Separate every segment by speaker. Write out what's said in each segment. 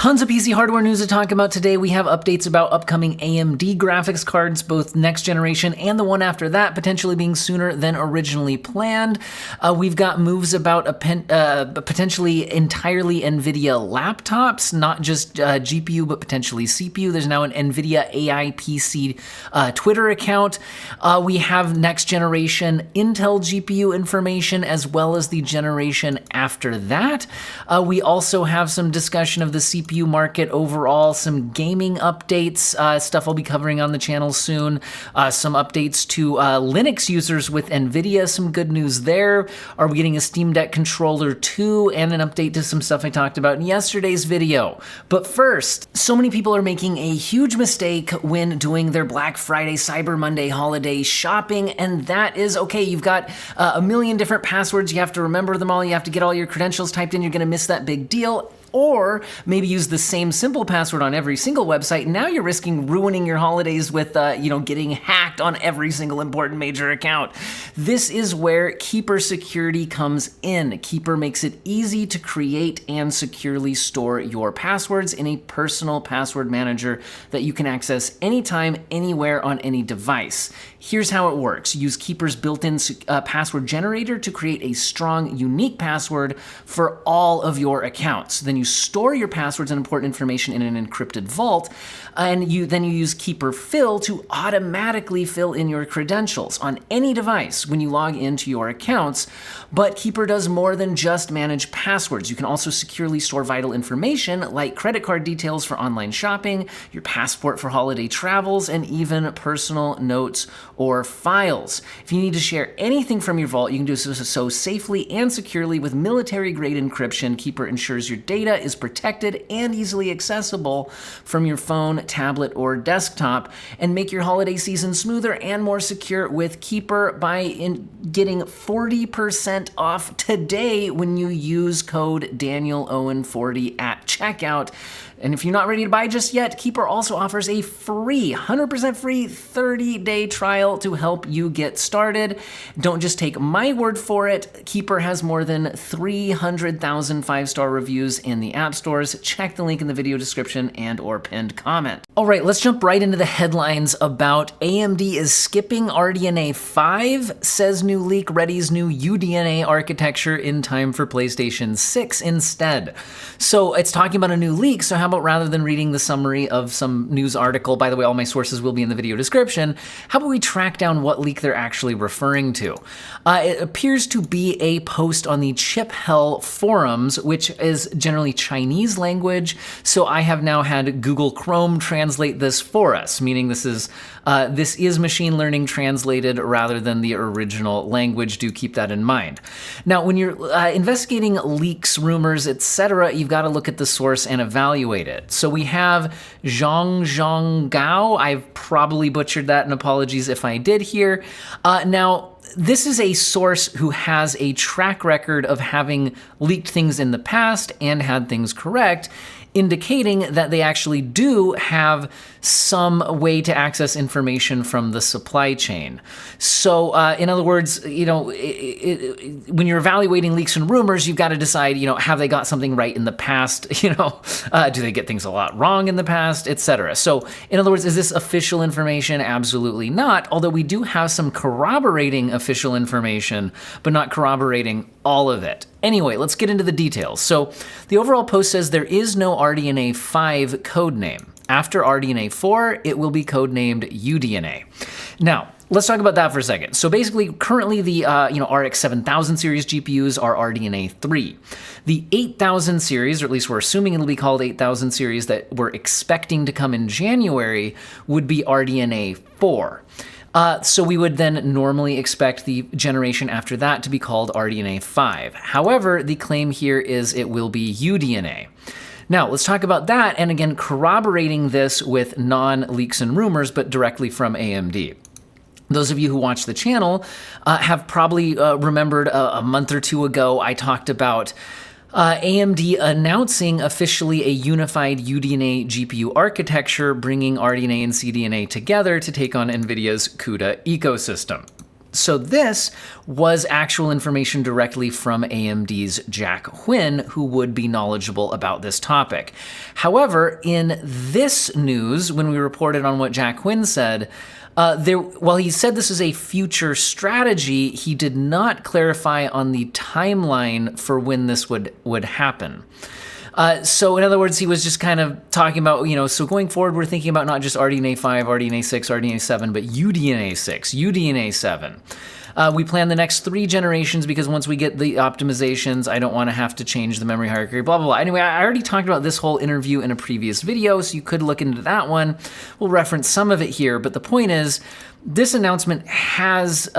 Speaker 1: Tons of PC hardware news to talk about today. We have updates about upcoming AMD graphics cards, both next generation and the one after that, potentially being sooner than originally planned. We've got moves about potentially entirely Nvidia laptops, not just GPU, but potentially CPU. There's now an Nvidia AI PC Twitter account. We have next generation Intel GPU information, as well as the generation after that. We also have some discussion of the CPU market overall, some gaming updates, stuff I'll be covering on the channel soon, some updates to Linux users with Nvidia, some good news there. Are we getting a Steam Deck controller too? And an update to some stuff I talked about in yesterday's video. But first, so many people are making a huge mistake when doing their Black Friday, Cyber Monday holiday shopping, and that is, okay, you've got a million different passwords, you have to remember them all, you have to get all your credentials typed in, you're gonna miss that big deal. Or maybe use the same simple password on every single website. Now you're risking ruining your holidays with, getting hacked on every single important major account. This is where Keeper Security comes in. Keeper makes it easy to create and securely store your passwords in a personal password manager that you can access anytime, anywhere, on any device. Here's how it works. Use Keeper's built-in password generator to create a strong, unique password for all of your accounts. Then you store your passwords and important information in an encrypted vault, and then you use Keeper Fill to automatically fill in your credentials on any device when you log into your accounts. But Keeper does more than just manage passwords. You can also securely store vital information like credit card details for online shopping, your passport for holiday travels, and even personal notes or files. If you need to share anything from your vault, you can do so safely and securely with military-grade encryption. Keeper ensures your data is protected and easily accessible from your phone, tablet, or desktop, and make your holiday season smoother and more secure with Keeper by getting 40% off today when you use code DanielOwen40 at checkout. And if you're not ready to buy just yet, Keeper also offers a free, 100% free 30-day trial to help you get started. Don't just take my word for it. Keeper has more than 300,000 5-star reviews in the app stores. Check the link in the video description and/or pinned comment. All right, let's jump right into the headlines about AMD is skipping RDNA 5, says new leak readies new UDNA architecture in time for PlayStation 6 instead. So it's talking about a new leak, so how about rather than reading the summary of some news article, by the way, all my sources will be in the video description, how about we track down what leak they're actually referring to? It appears to be a post on the ChipHell forums, which is generally Chinese language, so I have now had Google Chrome translate this for us, meaning this is machine learning translated rather than the original language. Do keep that in mind. Now, when you're investigating leaks, rumors, etc., you've got to look at the source and evaluate it. So we have Zhang Gao. I've probably butchered that, and apologies if I did here. Now, this is a source who has a track record of having leaked things in the past and had things correct, indicating that they actually do have some way to access information from the supply chain. So in other words, when you're evaluating leaks and rumors, you've got to decide, have they got something right in the past? Do they get things a lot wrong in the past, etc. So in other words, is this official information? Absolutely not. Although we do have some corroborating official information, but not corroborating all of it. Anyway, let's get into the details. So the overall post says there is no RDNA 5 codename. After RDNA 4, it will be codenamed UDNA. Now, let's talk about that for a second. So basically, currently the RX9000 series GPUs are RDNA 3. The 8000 series, or at least we're assuming it'll be called 8000 series that we're expecting to come in January, would be RDNA 4. So we would then normally expect the generation after that to be called RDNA 5. However, the claim here is it will be UDNA. Now, let's talk about that, and again, corroborating this with non-leaks and rumors, but directly from AMD. Those of you who watch the channel have probably remembered a month or two ago, I talked about AMD announcing officially a unified UDNA GPU architecture, bringing RDNA and CDNA together to take on NVIDIA's CUDA ecosystem. So this was actual information directly from AMD's Jack Huynh, who would be knowledgeable about this topic. However, in this news, when we reported on what Jack Huynh said, while he said this is a future strategy, he did not clarify on the timeline for when this would happen. So in other words, he was just kind of talking about, so going forward, we're thinking about not just RDNA 5, RDNA 6, RDNA 7, but UDNA 6, UDNA 7. We plan the next 3 generations because once we get the optimizations, I don't want to have to change the memory hierarchy, blah, blah, blah. Anyway, I already talked about this whole interview in a previous video, so you could look into that one. We'll reference some of it here, but the point is, this announcement has,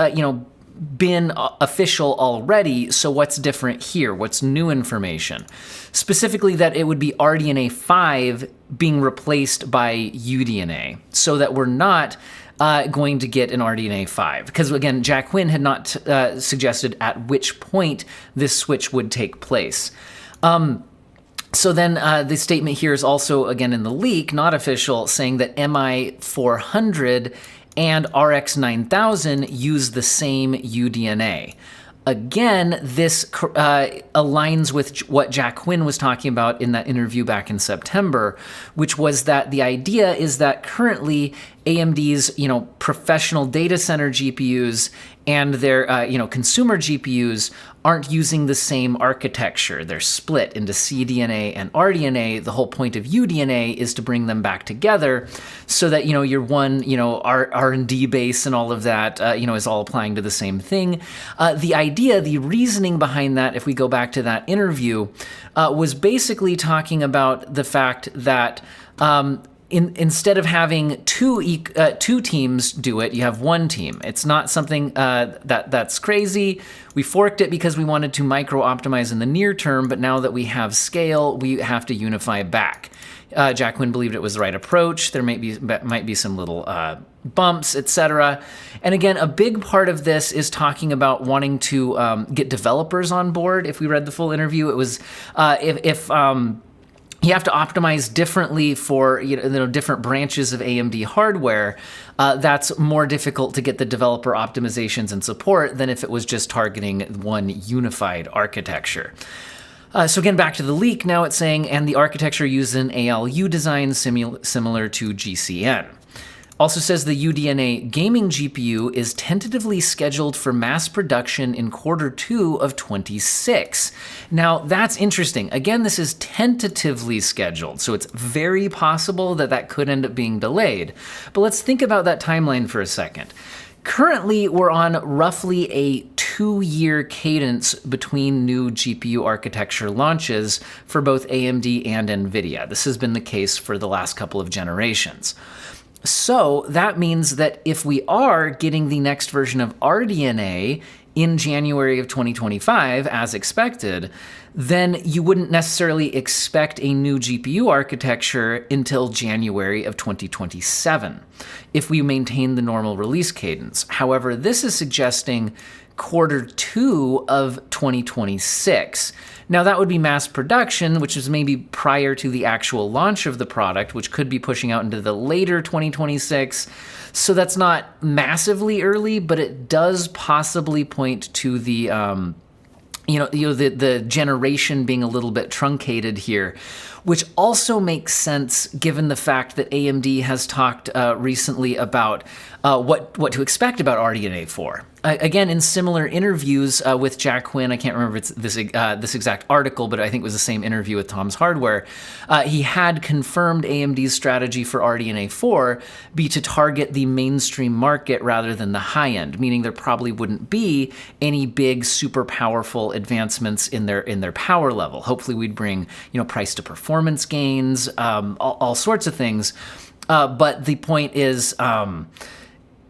Speaker 1: been official already, so what's different here? What's new information? Specifically that it would be RDNA 5 being replaced by UDNA, so that we're not going to get an RDNA 5. Because again, Jack Huynh had not suggested at which point this switch would take place. So then the statement here is also, again, in the leak, not official, saying that MI400 and RX9000 use the same UDNA. Again, this aligns with what Jack Huynh was talking about in that interview back in September, which was that the idea is that currently AMD's, professional data center GPUs and their, consumer GPUs aren't using the same architecture. They're split into CDNA and RDNA. The whole point of UDNA is to bring them back together so that, your one, R&D base and all of that, is all applying to the same thing. The idea, the reasoning behind that, if we go back to that interview, was basically talking about the fact that instead of having two teams do it, you have one team. It's not something that's crazy. We forked it because we wanted to micro-optimize in the near term, but now that we have scale, we have to unify back. Jack Huynh believed it was the right approach. There might be some little bumps, etc. And again, a big part of this is talking about wanting to get developers on board. If we read the full interview, it was if you have to optimize differently for different branches of AMD hardware. That's more difficult to get the developer optimizations and support than if it was just targeting one unified architecture. So again, back to the leak, now it's saying, and the architecture uses an ALU design similar to GCN. Also says the UDNA gaming GPU is tentatively scheduled for mass production in Q2 of 26. Now, that's interesting. Again, this is tentatively scheduled, so it's very possible that that could end up being delayed. But let's think about that timeline for a second. Currently, we're on roughly a 2-year cadence between new GPU architecture launches for both AMD and Nvidia. This has been the case for the last couple of generations. So that means that if we are getting the next version of RDNA in January of 2025, as expected, then you wouldn't necessarily expect a new GPU architecture until January of 2027, if we maintain the normal release cadence. However, this is suggesting Q2 of 2026. Now that would be mass production, which is maybe prior to the actual launch of the product, which could be pushing out into the later 2026. So that's not massively early, but it does possibly point to the the generation being a little bit truncated here, which also makes sense given the fact that AMD has talked recently about what to expect about RDNA 4. Again, in similar interviews with Jack Huynh, I can't remember if it's this exact article, but I think it was the same interview with Tom's Hardware, he had confirmed AMD's strategy for RDNA 4 be to target the mainstream market rather than the high end, meaning there probably wouldn't be any big, super powerful advancements in their power level. Hopefully we'd bring price to performance gains, all sorts of things. But the point is,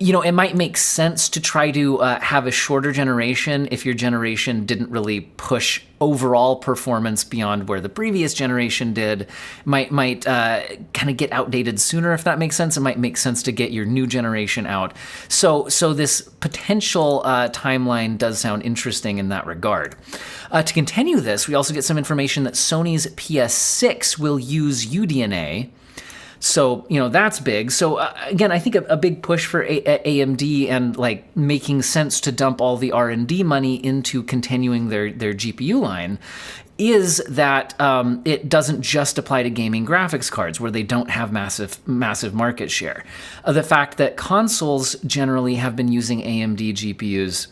Speaker 1: it might make sense to try to have a shorter generation if your generation didn't really push overall performance beyond where the previous generation did. Might kind of get outdated sooner, if that makes sense. It might make sense to get your new generation out. So this potential timeline does sound interesting in that regard. To continue this, we also get some information that Sony's PS6 will use UDNA. So, that's big. So again, I think a big push for AMD and like making sense to dump all the R&D money into continuing their GPU line is that it doesn't just apply to gaming graphics cards where they don't have massive market share. The fact that consoles generally have been using AMD GPUs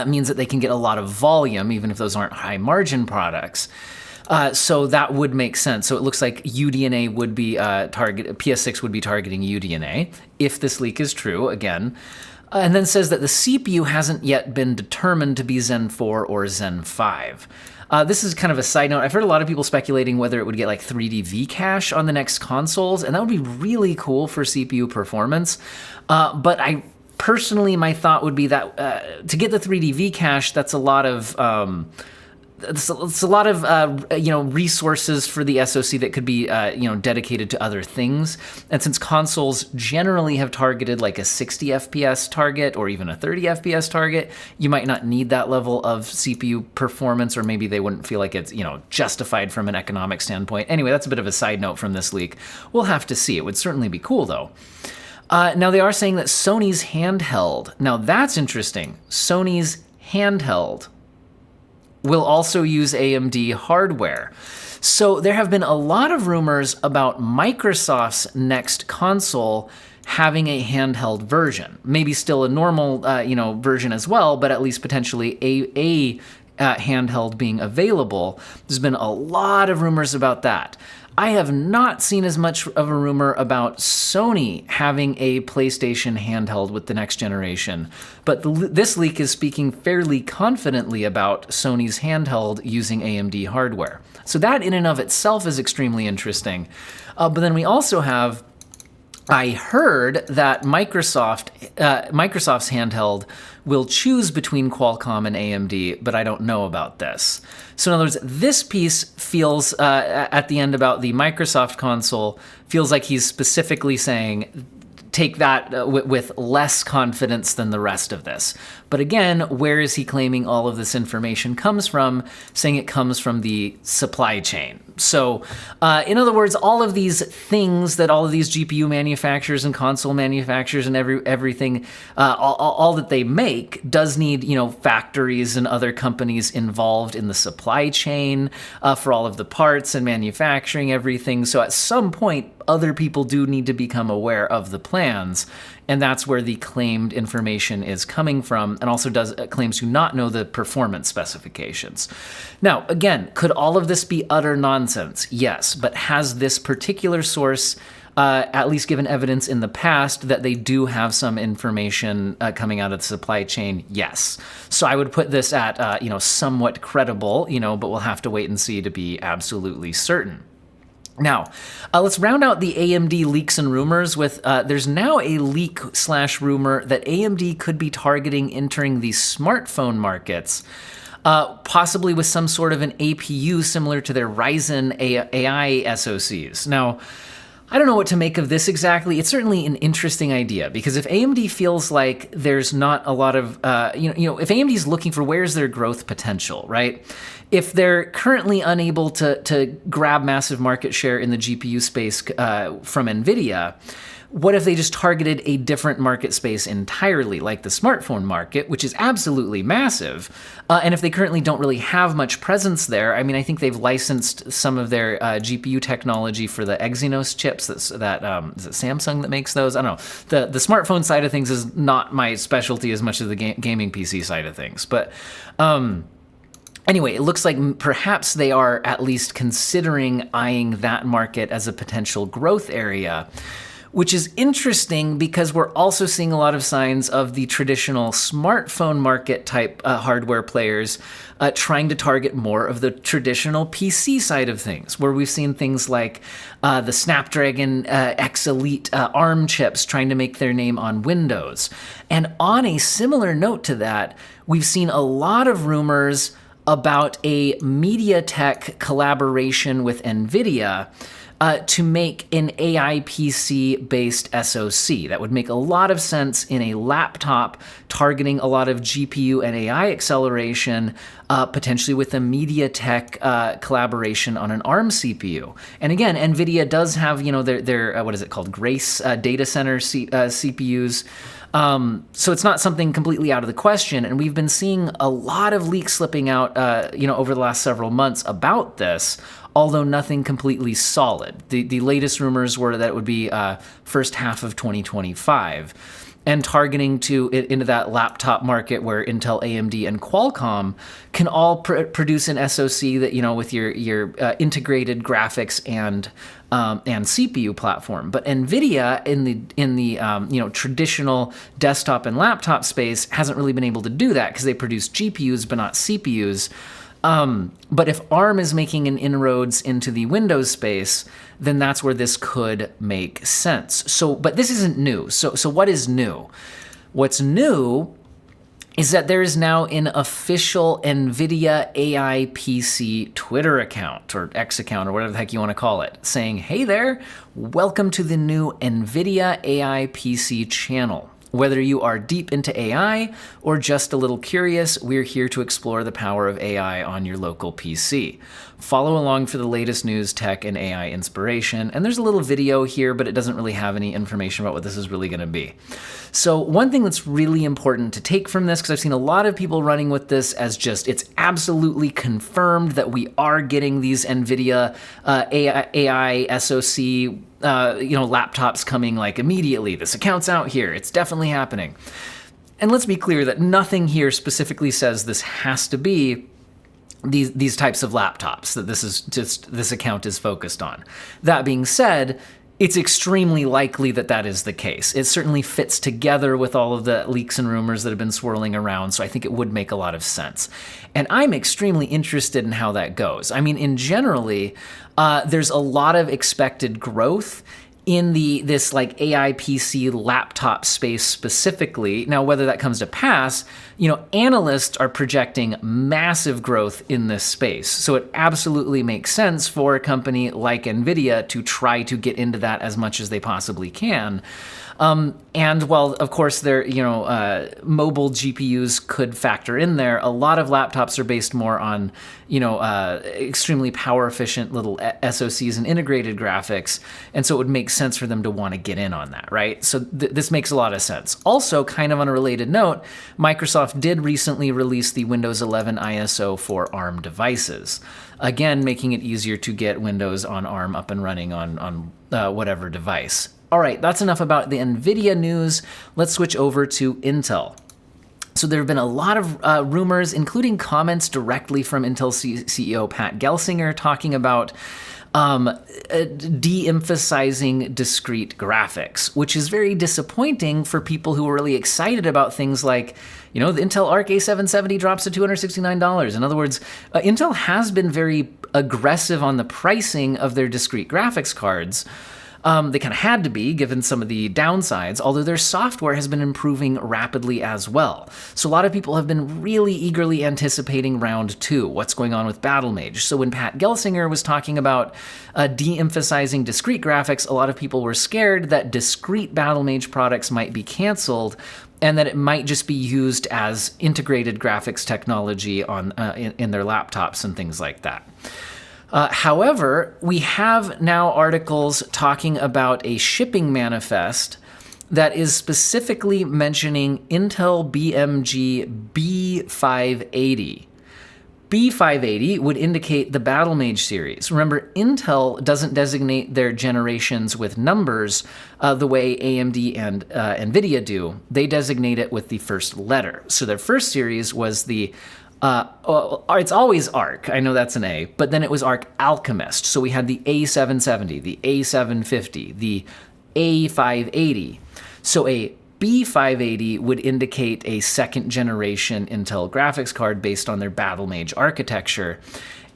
Speaker 1: means that they can get a lot of volume, even if those aren't high margin products. So that would make sense. So it looks like UDNA would be PS6 would be targeting UDNA, if this leak is true, again. And then says that the CPU hasn't yet been determined to be Zen 4 or Zen 5. This is kind of a side note. I've heard a lot of people speculating whether it would get like 3D V-cache on the next consoles, and that would be really cool for CPU performance. But personally, my thought would be that to get the 3D V-cache, that's a lot of... It's a lot of resources for the SoC that could be dedicated to other things. And since consoles generally have targeted like a 60 FPS target or even a 30 FPS target, you might not need that level of CPU performance, or maybe they wouldn't feel like it's justified from an economic standpoint. Anyway, that's a bit of a side note from this leak. We'll have to see. It would certainly be cool though. Now they are saying that Sony's Handheld. Now that's interesting. Sony's Handheld will also use AMD hardware. So there have been a lot of rumors about Microsoft's next console having a handheld version. Maybe still a normal version as well, but at least potentially a handheld being available. There's been a lot of rumors about that. I have not seen as much of a rumor about Sony having a PlayStation handheld with the next generation, but this leak is speaking fairly confidently about Sony's handheld using AMD hardware. So that in and of itself is extremely interesting. But then we also have, I heard that Microsoft's handheld will choose between Qualcomm and AMD, but I don't know about this. So in other words, this piece feels, at the end about the Microsoft console, feels like he's specifically saying, take that with less confidence than the rest of this. But again, where is he claiming all of this information comes from? Saying it comes from the supply chain. So in other words, all of these things that all of these GPU manufacturers and console manufacturers and everything, all that they make does need, factories and other companies involved in the supply chain for all of the parts and manufacturing everything. So at some point, other people do need to become aware of the plans, and that's where the claimed information is coming from, and also claims to not know the performance specifications. Now, again, could all of this be utter nonsense? Yes, but has this particular source at least given evidence in the past that they do have some information coming out of the supply chain? Yes. So I would put this at, somewhat credible, but we'll have to wait and see to be absolutely certain. Now, let's round out the AMD leaks and rumors with, there's now a leak/rumor that AMD could be targeting entering the smartphone markets, possibly with some sort of an APU similar to their Ryzen AI SoCs. Now, I don't know what to make of this exactly. It's certainly an interesting idea, because if AMD feels like there's not a lot of, if AMD is looking for where's their growth potential, right? If they're currently unable to grab massive market share in the GPU space from Nvidia, what if they just targeted a different market space entirely, like the smartphone market, which is absolutely massive? And if they currently don't really have much presence there, I mean, I think they've licensed some of their GPU technology for the Exynos chips. Is it Samsung that makes those? I don't know. The smartphone side of things is not my specialty as much as the gaming PC side of things. But anyway, it looks like perhaps they are at least considering eyeing that market as a potential growth area, which is interesting because we're also seeing a lot of signs of the traditional smartphone market type hardware players trying to target more of the traditional PC side of things, where we've seen things like the Snapdragon X Elite ARM chips trying to make their name on Windows. And on a similar note to that, we've seen a lot of rumors about a MediaTek collaboration with Nvidia, to make an AI PC based SoC. That would make a lot of sense in a laptop targeting a lot of GPU and AI acceleration, potentially with a MediaTek collaboration on an ARM CPU. And again, Nvidia does have, their what is it called, Grace data center CPUs. So it's not something completely out of the question, and we've been seeing a lot of leaks slipping out, over the last several months about this, although nothing completely solid. The latest rumors were that it would be first half of 2025. And targeting into that laptop market where Intel, AMD, and Qualcomm can all produce an SoC that, with your integrated graphics and CPU platform. But Nvidia in the traditional desktop and laptop space hasn't really been able to do that because they produce GPUs but not CPUs. But if ARM is making an inroads into the Windows space, then that's where this could make sense. But this isn't new. So what is new? What's new is that there is now an official Nvidia AI PC Twitter account, or X account, or whatever the heck you want to call it, saying, hey there, welcome to the new Nvidia AI PC channel. Whether you are deep into AI or just a little curious, we're here to explore the power of AI on your local PC. Follow along for the latest news, tech, and AI inspiration. And there's a little video here, but it doesn't really have any information about what this is really going to be. So one thing that's really important to take from this, because I've seen a lot of people running with this as just, it's absolutely confirmed that we are getting these NVIDIA AI SoC laptops coming like immediately. This account's out here. It's definitely happening. And let's be clear that nothing here specifically says this has to be these types of laptops, that this account is focused on. That being said, it's extremely likely that is the case. It certainly fits together with all of the leaks and rumors that have been swirling around, so I think it would make a lot of sense. And I'm extremely interested in how that goes. I mean, in generally, there's a lot of expected growth in this like AI PC laptop space specifically. Now, whether that comes to pass, analysts are projecting massive growth in this space. So it absolutely makes sense for a company like Nvidia to try to get into that as much as they possibly can. And while, of course, their mobile GPUs could factor in there, a lot of laptops are based more on extremely power efficient little SoCs and integrated graphics, and so it would make sense for them to want to get in on that, right? So this makes a lot of sense. Also, kind of on a related note, Microsoft did recently release the Windows 11 ISO for ARM devices, again making it easier to get Windows on ARM up and running on whatever device. All right, that's enough about the NVIDIA news. Let's switch over to Intel. So there have been a lot of rumors, including comments directly from Intel CEO Pat Gelsinger talking about de-emphasizing discrete graphics, which is very disappointing for people who are really excited about things like, the Intel Arc A770 drops to $269. In other words, Intel has been very aggressive on the pricing of their discrete graphics cards. They kind of had to be, given some of the downsides, although their software has been improving rapidly as well. So a lot of people have been really eagerly anticipating round 2, what's going on with Battlemage. So when Pat Gelsinger was talking about de-emphasizing discrete graphics, a lot of people were scared that discrete Battlemage products might be canceled, and that it might just be used as integrated graphics technology on in their laptops and things like that. However, we have now articles talking about a shipping manifest that is specifically mentioning Intel BMG B580. B580 would indicate the Battlemage series. Remember, Intel doesn't designate their generations with numbers the way AMD and Nvidia do. They designate it with the first letter. So their first series was the it's always ARC. I know that's an A, but then it was ARC Alchemist. So we had the A770, the A750, the A580. So a B580 would indicate a second generation Intel graphics card based on their Battlemage architecture.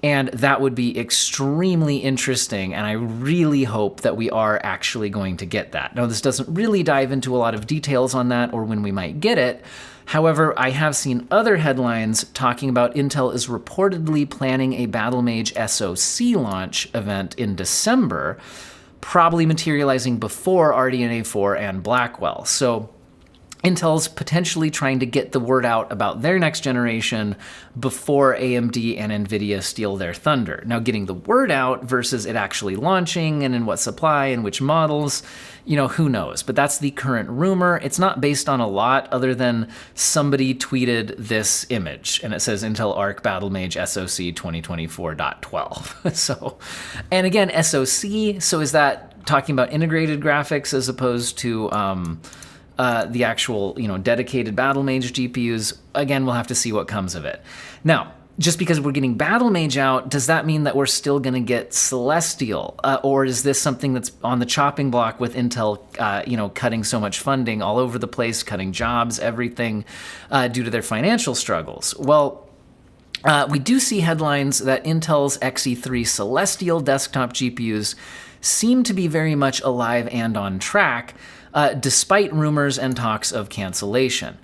Speaker 1: And that would be extremely interesting, and I really hope that we are actually going to get that. Now, this doesn't really dive into a lot of details on that or when we might get it. However, I have seen other headlines talking about Intel is reportedly planning a Battlemage SoC launch event in December, probably materializing before RDNA 4 and Blackwell. So Intel's potentially trying to get the word out about their next generation before AMD and Nvidia steal their thunder. Now, getting the word out versus it actually launching and in what supply and which models, who knows? But that's the current rumor. It's not based on a lot other than somebody tweeted this image, and it says Intel Arc Battlemage SoC 2024.12. So, and again, SoC, so is that talking about integrated graphics as opposed to the actual, dedicated Battlemage GPUs? Again, we'll have to see what comes of it. Now, just because we're getting Battlemage out, does that mean that we're still going to get Celestial? Or is this something that's on the chopping block with Intel, cutting so much funding all over the place, cutting jobs, everything, due to their financial struggles? Well, we do see headlines that Intel's Xe3 Celestial desktop GPUs seem to be very much alive and on track, despite rumors and talks of cancellation.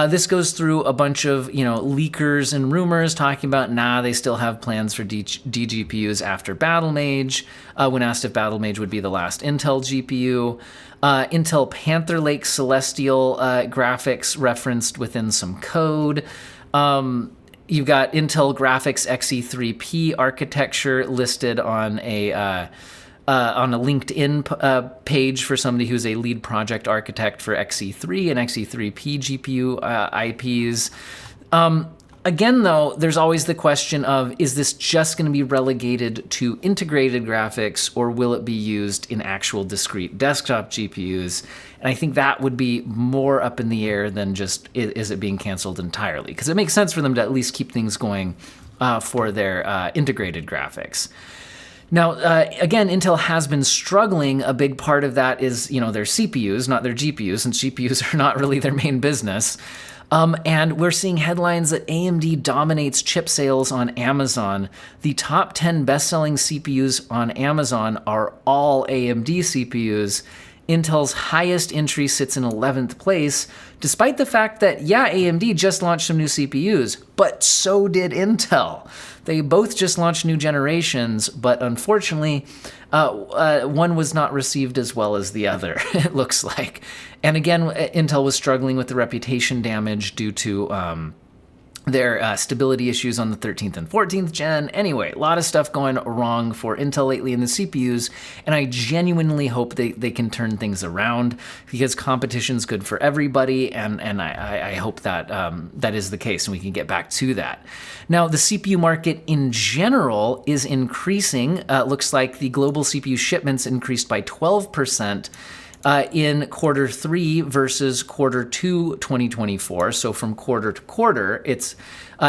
Speaker 1: This goes through a bunch of, leakers and rumors talking about, they still have plans for DGPUs after Battlemage. When asked if Battlemage would be the last Intel GPU, Intel Panther Lake Celestial graphics referenced within some code. You've got Intel Graphics Xe3P architecture listed on a LinkedIn page for somebody who's a lead project architect for Xe3 and Xe3P GPU IPs. Again, though, there's always the question of, is this just going to be relegated to integrated graphics, or will it be used in actual discrete desktop GPUs? And I think that would be more up in the air than just, is it being canceled entirely? Because it makes sense for them to at least keep things going for their integrated graphics. Now, again, Intel has been struggling. A big part of that is, their CPUs, not their GPUs, since GPUs are not really their main business. And we're seeing headlines that AMD dominates chip sales on Amazon. The top 10 best-selling CPUs on Amazon are all AMD CPUs. Intel's highest entry sits in 11th place, despite the fact that, AMD just launched some new CPUs, but so did Intel. They both just launched new generations, but unfortunately, one was not received as well as the other, it looks like. And again, Intel was struggling with the reputation damage due to their stability issues on the 13th and 14th gen. Anyway, a lot of stuff going wrong for Intel lately in the CPUs, and I genuinely hope they can turn things around, because competition's good for everybody, and I hope that that is the case, and we can get back to that. Now, the CPU market in general is increasing. Looks like the global CPU shipments increased by 12%. In quarter 3 versus quarter 2 2024. So from quarter to quarter, it's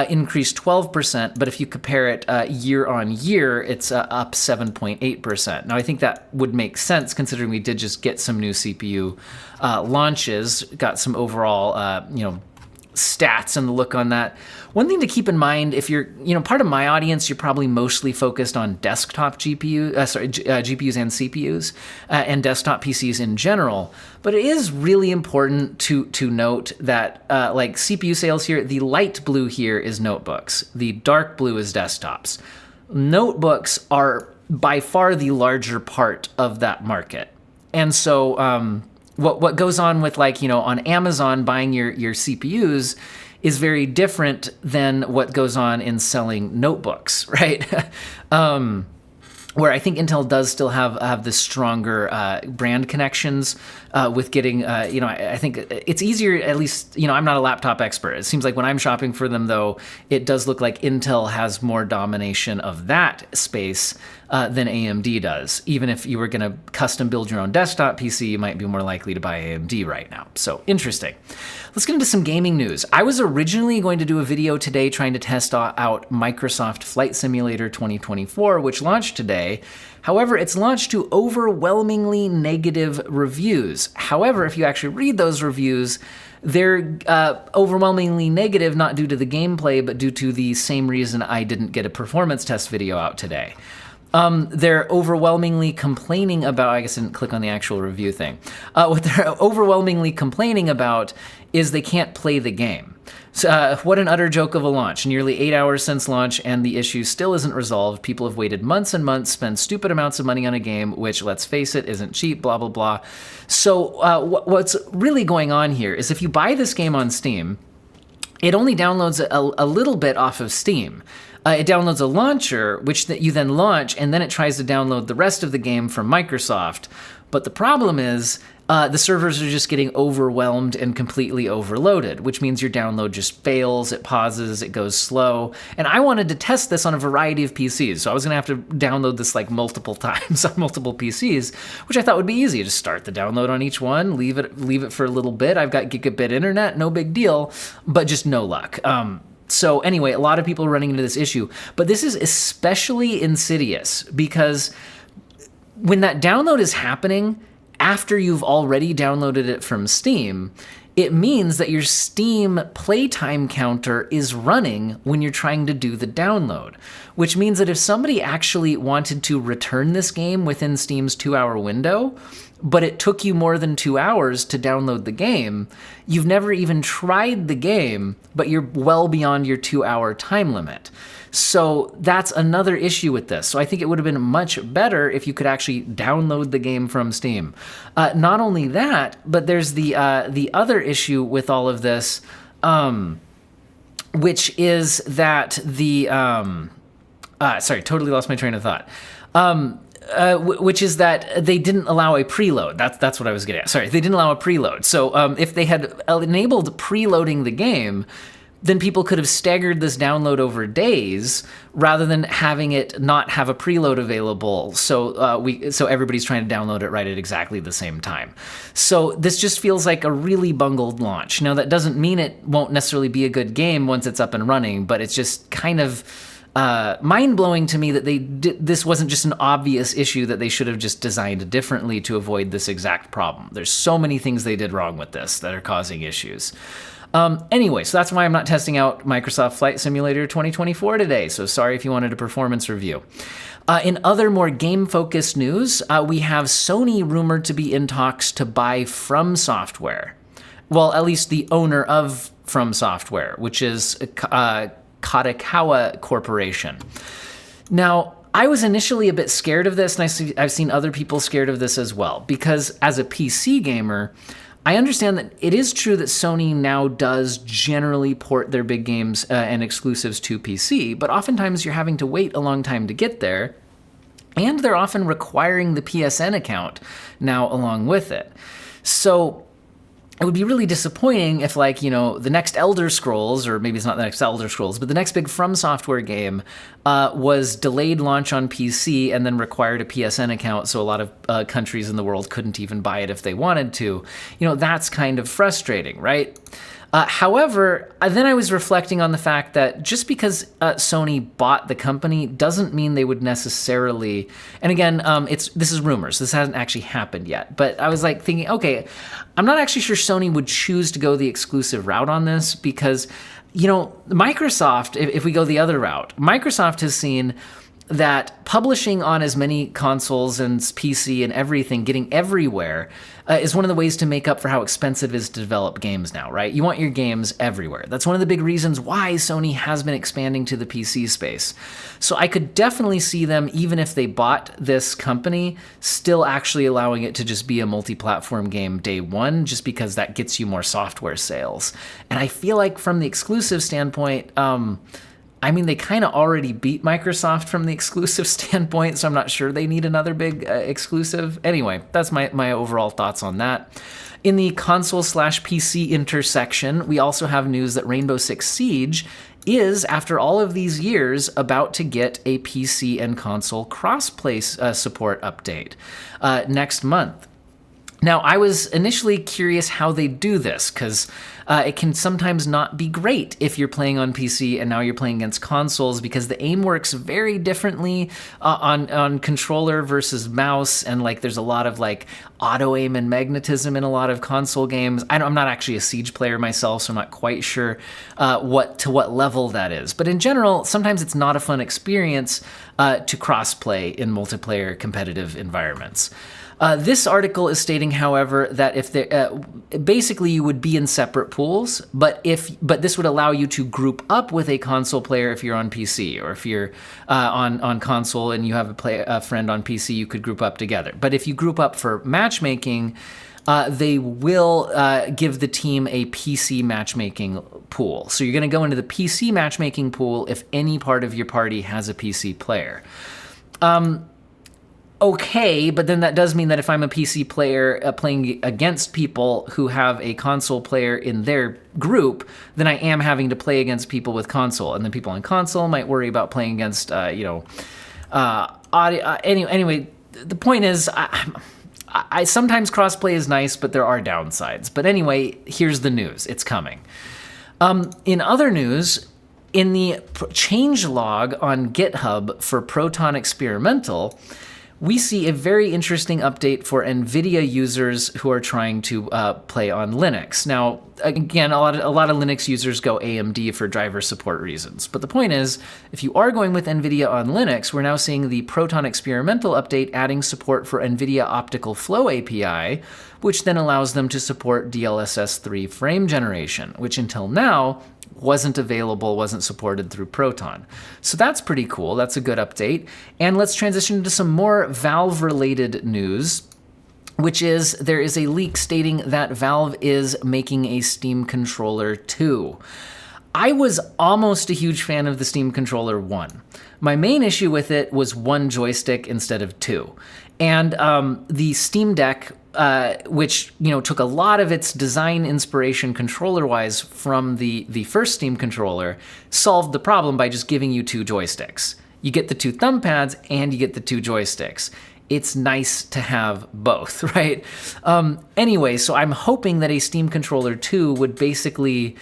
Speaker 1: increased 12%, but if you compare it year on year, it's up 7.8%. Now, I think that would make sense considering we did just get some new CPU launches, got some overall, stats and the look on that. One thing to keep in mind, if you're, part of my audience, you're probably mostly focused on desktop GPUs and CPUs, and desktop PCs in general. But it is really important to note that, like CPU sales here, the light blue here is notebooks. The dark blue is desktops. Notebooks are by far the larger part of that market. And so, what goes on with, on Amazon buying your CPUs is very different than what goes on in selling notebooks, right? Where I think Intel does still have the stronger brand connections with getting, I think it's easier, at least, I'm not a laptop expert. It seems like when I'm shopping for them, though, it does look like Intel has more domination of that space than AMD does. Even if you were going to custom build your own desktop PC, you might be more likely to buy AMD right now. So interesting. Let's get into some gaming news. I was originally going to do a video today trying to test out Microsoft Flight Simulator 2024, which launched today. However, it's launched to overwhelmingly negative reviews. However, if you actually read those reviews, they're overwhelmingly negative, not due to the gameplay, but due to the same reason I didn't get a performance test video out today. They're overwhelmingly complaining about, I guess I didn't click on the actual review thing. What they're overwhelmingly complaining about is they can't play the game. So, what an utter joke of a launch. Nearly 8 hours since launch and the issue still isn't resolved. People have waited months and months, spent stupid amounts of money on a game, which, let's face it, isn't cheap, blah, blah, blah. So what's really going on here is if you buy this game on Steam, it only downloads a little bit off of Steam. It downloads a launcher, which you then launch, and then it tries to download the rest of the game from Microsoft. But the problem is the servers are just getting overwhelmed and completely overloaded, which means your download just fails, it pauses, it goes slow. And I wanted to test this on a variety of PCs, so I was going to have to download this like multiple times on multiple PCs, which I thought would be easy. Just start the download on each one, leave it for a little bit. I've got gigabit internet, no big deal, but just no luck. So anyway, a lot of people are running into this issue, but this is especially insidious because when that download is happening after you've already downloaded it from Steam, it means that your Steam playtime counter is running when you're trying to do the download, which means that if somebody actually wanted to return this game within Steam's 2-hour window, but it took you more than 2 hours to download the game, you've never even tried the game, but you're well beyond your 2-hour time limit. So that's another issue with this. So I think it would have been much better if you could actually download the game from Steam. Not only that, but there's the other issue with all of this, which is that sorry, totally lost my train of thought. Which is that they didn't allow a preload. That's what I was getting at. Sorry, they didn't allow a preload. So if they had enabled preloading the game, then people could have staggered this download over days rather than having it not have a preload available. So everybody's trying to download it right at exactly the same time. So this just feels like a really bungled launch. Now that doesn't mean it won't necessarily be a good game once it's up and running, but it's just kind of mind-blowing to me that this wasn't just an obvious issue that they should have just designed differently to avoid this exact problem. There's so many things they did wrong with this that are causing issues. Anyway, so that's why I'm not testing out Microsoft Flight Simulator 2024 today, so sorry if you wanted a performance review. In other more game-focused news, we have Sony rumored to be in talks to buy FromSoft. Well, at least the owner of FromSoft, which is Kadokawa Corporation. Now, I was initially a bit scared of this, and I've seen other people scared of this as well, because as a PC gamer, I understand that it is true that Sony now does generally port their big games and exclusives to PC, but oftentimes you're having to wait a long time to get there, and they're often requiring the PSN account now along with it. So it would be really disappointing if, the next Elder Scrolls, or maybe it's not the next Elder Scrolls, but the next big FromSoft game was delayed launch on PC and then required a PSN account, so a lot of countries in the world couldn't even buy it if they wanted to. That's kind of frustrating, right? However, then I was reflecting on the fact that just because Sony bought the company doesn't mean they would necessarily, and again, this is rumors, this hasn't actually happened yet, but I was thinking, okay, I'm not actually sure Sony would choose to go the exclusive route on this because, Microsoft, if we go the other route, Microsoft has seen that publishing on as many consoles and PC and everything, getting everywhere, is one of the ways to make up for how expensive it is to develop games now, right? You want your games everywhere. That's one of the big reasons why Sony has been expanding to the PC space. So I could definitely see them, even if they bought this company, still actually allowing it to just be a multi-platform game day one, just because that gets you more software sales. And I feel like from the exclusive standpoint, they kind of already beat Microsoft from the exclusive standpoint, so I'm not sure they need another big exclusive. Anyway, that's my overall thoughts on that. In the console/PC intersection, we also have news that Ranbow Six Siege is, after all of these years, about to get a PC and console crossplay support update next month. Now, I was initially curious how they do this, because it can sometimes not be great if you're playing on PC and now you're playing against consoles, because the aim works very differently on controller versus mouse, and like there's a lot of like auto aim and magnetism in a lot of console games. I'm not actually a Siege player myself, so I'm not quite sure what level that is. But in general, sometimes it's not a fun experience to crossplay in multiplayer competitive environments. This article is stating, however, that if basically you would be in separate pools, but this would allow you to group up with a console player if you're on PC, or if you're on console and you have a friend on PC, you could group up together. But if you group up for matchmaking, they will give the team a PC matchmaking pool. So you're going to go into the PC matchmaking pool if any part of your party has a PC player. Okay, but then that does mean that if I'm a PC player playing against people who have a console player in their group, then I am having to play against people with console, and then people on console might worry about playing against, audio. Anyway, the point is, I sometimes crossplay is nice, but there are downsides. But anyway, here's the news. It's coming. In other news, in the changelog on GitHub for Proton Experimental, we see a very interesting update for Nvidia users who are trying to play on Linux. Now, again, a lot of Linux users go AMD for driver support reasons. But the point is, if you are going with Nvidia on Linux, we're now seeing the Proton Experimental update adding support for Nvidia Optical Flow API, which then allows them to support DLSS 3 frame generation, which until now wasn't supported through Proton. So that's pretty cool. That's a good update. And let's transition to some more Valve-related news, which is there is a leak stating that Valve is making a Steam Controller 2. I was almost a huge fan of the Steam Controller 1. My main issue with it was one joystick instead of two. And the Steam Deck, which took a lot of its design inspiration controller-wise from the first Steam controller, solved the problem by just giving you two joysticks. You get the two thumb pads and you get the two joysticks. It's nice to have both, right? Anyway, so I'm hoping that a Steam Controller 2 would basically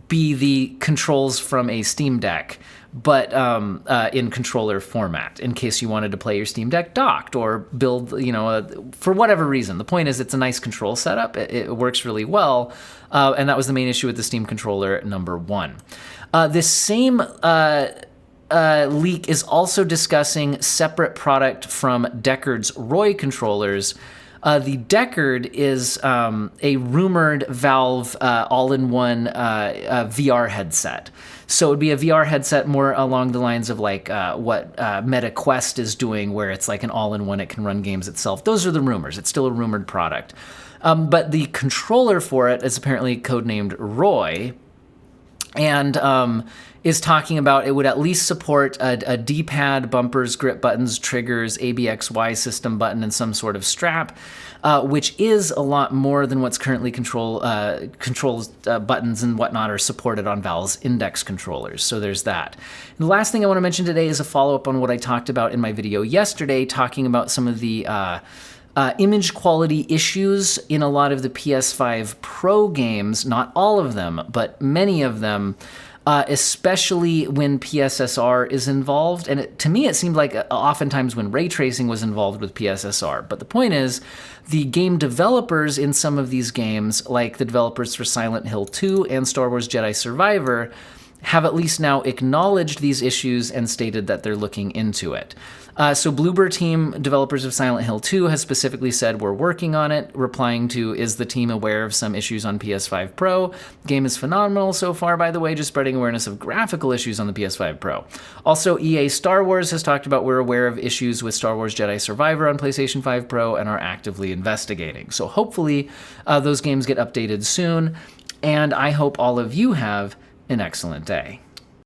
Speaker 1: be the controls from a Steam Deck, but in controller format, in case you wanted to play your Steam Deck docked or build, for whatever reason. The point is, it's a nice control setup. It works really well, and that was the main issue with the Steam Controller number 1. This same leak is also discussing separate product from Deckard's Roy controllers. The Deckard is a rumored Valve all-in-one VR headset. So it would be a VR headset more along the lines of like what Meta Quest is doing, where it's like an all-in-one, it can run games itself. Those are the rumors. It's still a rumored product. But the controller for it is apparently codenamed Roy, and is talking about it would at least support a D-pad, bumpers, grip buttons, triggers, ABXY system button, and some sort of strap, which is a lot more than what's currently controls buttons and whatnot are supported on Valve's Index controllers. So there's that. And the last thing I want to mention today is a follow-up on what I talked about in my video yesterday, talking about some of the image quality issues in a lot of the PS5 Pro games, not all of them, but many of them, especially when PSSR is involved. And to me, it seemed like oftentimes when ray tracing was involved with PSSR. But the point is, the game developers in some of these games, like the developers for Silent Hill 2 and Star Wars Jedi Survivor, have at least now acknowledged these issues and stated that they're looking into it. So Bloober Team, developers of Silent Hill 2, has specifically said we're working on it, replying to, is the team aware of some issues on PS5 Pro? Game is phenomenal so far, by the way, just spreading awareness of graphical issues on the PS5 Pro. Also, EA Star Wars has talked about we're aware of issues with Star Wars Jedi Survivor on PlayStation 5 Pro and are actively investigating. So hopefully those games get updated soon, and I hope all of you have an excellent day.